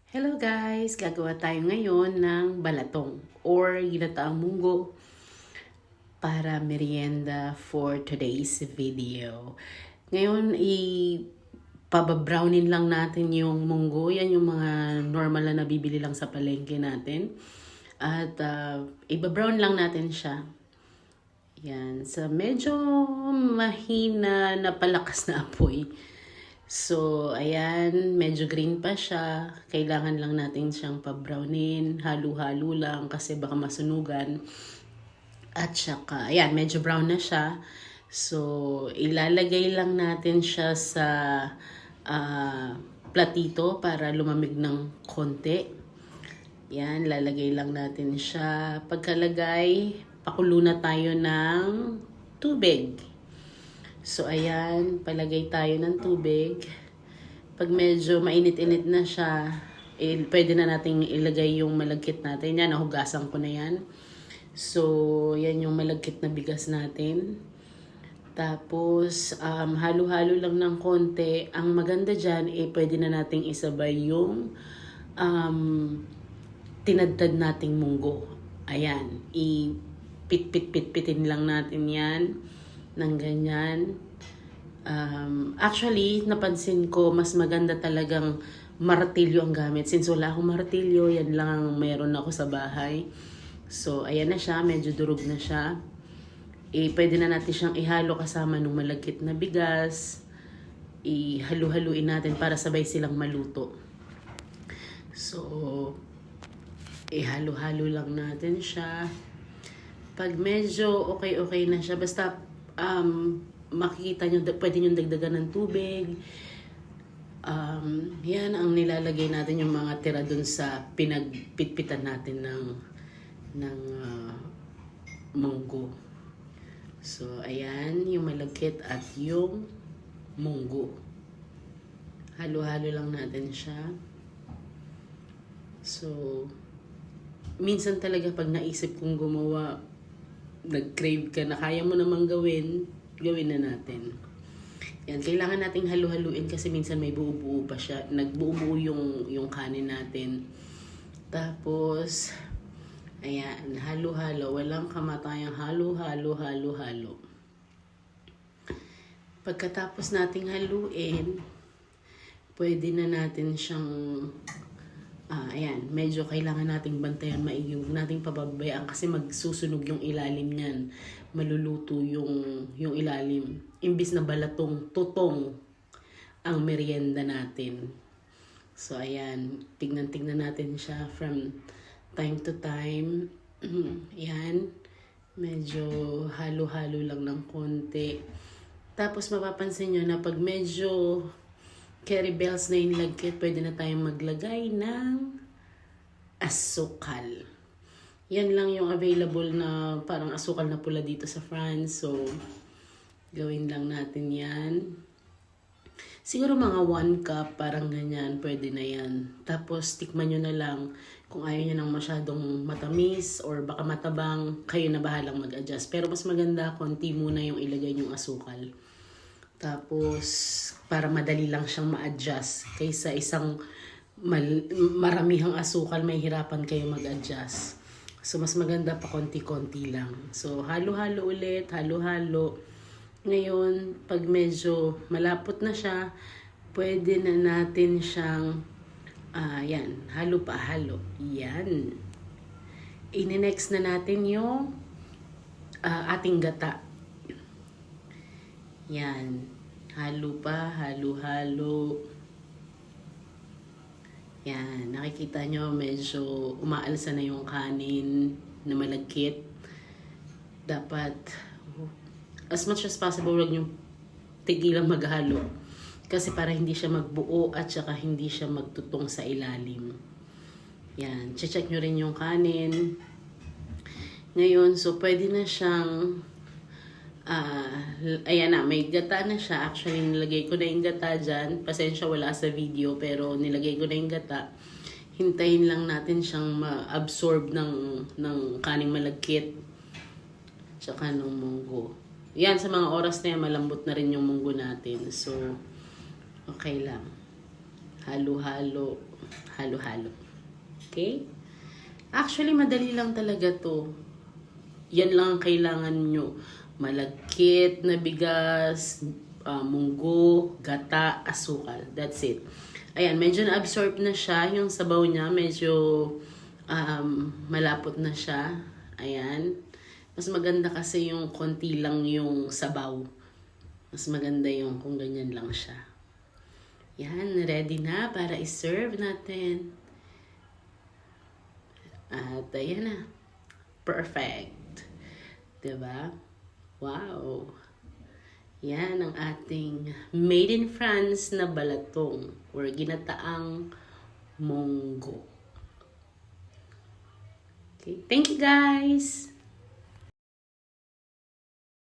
Hello guys! Gagawa tayo ngayon ng balatong or ginataang munggo para merienda for today's video. Ngayon, pababrownin lang natin yung munggo. Yan yung mga normal na nabibili lang sa palengke natin. At ibabrown lang natin siya. Yan, sa medyo mahina na palakas na apoy. So, ayan, medyo green pa siya. Kailangan lang natin siyang pabrownin. Halo-halo lang kasi baka masunugan. At saka, ayan, medyo brown na siya. So, ilalagay lang natin siya sa platito para lumamig ng konti. Yan, lalagay lang natin siya. Pagkalagay, pakulo na tayo ng tubig. So, ayan, palagay tayo ng tubig. Pag medyo mainit-init na siya, pwede na nating ilagay yung malagkit natin. Yan, nahugasan ko na yan. So, yan yung malagkit na bigas natin. Tapos, halo-halo lang ng konti. Ang maganda dyan, pwede na nating isabay yung tinadtad nating munggo. Ayan, pit-pit-pit-pitin lang natin yan ng ganyan. Actually, napansin ko, mas maganda talagang martilyo ang gamit. Since wala akong martilyo, yan lang ang meron ako sa bahay. So, ayan na siya. Medyo durog na siya. Pwede na natin siyang ihalo kasama ng malagkit na bigas. Ihalo-haluin natin para sabay silang maluto. So, ihalo-halo lang natin siya. Pag medyo okay na siya, basta makikita nyo, pwede nyo dagdagan ng tubig. Yan ang nilalagay natin, yung mga tira dun sa pinagpitpitan natin ng munggo. So, ayan, yung malagkit at yung munggo. Halo-halo lang natin siya. So, minsan talaga pag naisip kong gumawa, nag-crave ka na kaya mo namang gawin na natin. Yan, kailangan nating halu-haluin kasi minsan may buo-buo pa siya. Nagbuo-buo yung kanin natin. Tapos, ayan, halo-halo. Walang kamatayang halo-halo. Pagkatapos nating haluin, pwede na natin siyang ayan, medyo kailangan nating bantayan maigi. Huwag nating pababayaan kasi magsusunog yung ilalim niyan. Maluluto yung ilalim. Imbis na balatong, tutong ang merienda natin. So, ayan, tignan natin siya from time to time. Ayan, medyo halo-halo lang ng konti. Tapos mapapansin nyo na pag medyo curry bells na yung lagkit, pwede na tayong maglagay ng asukal. Yan lang yung available na parang asukal na pula dito sa France. So, gawin lang natin yan. Siguro mga 1 cup, parang ganyan, pwede na yan. Tapos, tikman nyo na lang kung ayaw nyo ng masyadong matamis or baka matabang, kayo na bahalang mag-adjust. Pero mas maganda, konti muna yung ilagay yung asukal. Tapos, para madali lang siyang ma-adjust. Kaysa isang maramihang asukal, may hirapan kayo mag-adjust. So, mas maganda pa konti-konti lang. So, halo-halo ulit, halo-halo. Ngayon, pag medyo malapot na siya, pwede na natin siyang, yan, halo pa, halo. Yan. Ine-next na natin yung ating gata. Yan. Halo pa, halo-halo. Yan. Nakikita nyo, medyo umaalsa na yung kanin na malagkit. Dapat, as much as possible, huwag nyo tigilang maghalo. Kasi para hindi siya magbuo at saka hindi siya magtutong sa ilalim. Yan. Check nyo rin yung kanin. Ngayon, so pwede na siyang ayan na, may gata na siya. Actually, nilagay ko na yung gata dyan. Pasensya, wala sa video, pero nilagay ko na yung gata. Hintayin lang natin siyang ma-absorb ng kaning malagkit. Tsaka ng munggo. Yan, sa mga oras na yan, malambot na rin yung munggo natin. So, okay lang. halo-halo, halo-halo. Okay? Actually, madali lang talaga to. Yan lang ang kailangan nyo. Malagkit na bigas, munggo, gata, asukal. That's it. Ayan, medyo na-absorb na siya. Yung sabaw niya, medyo malapot na siya. Ayan. Mas maganda kasi yung konti lang yung sabaw. Mas maganda yung kung ganyan lang siya. Yan, ready na para i-serve natin. At ayan na. Perfect. Diba? Wow. Yan ang ating made in France na balatong or ginataang munggo. Okay, thank you guys!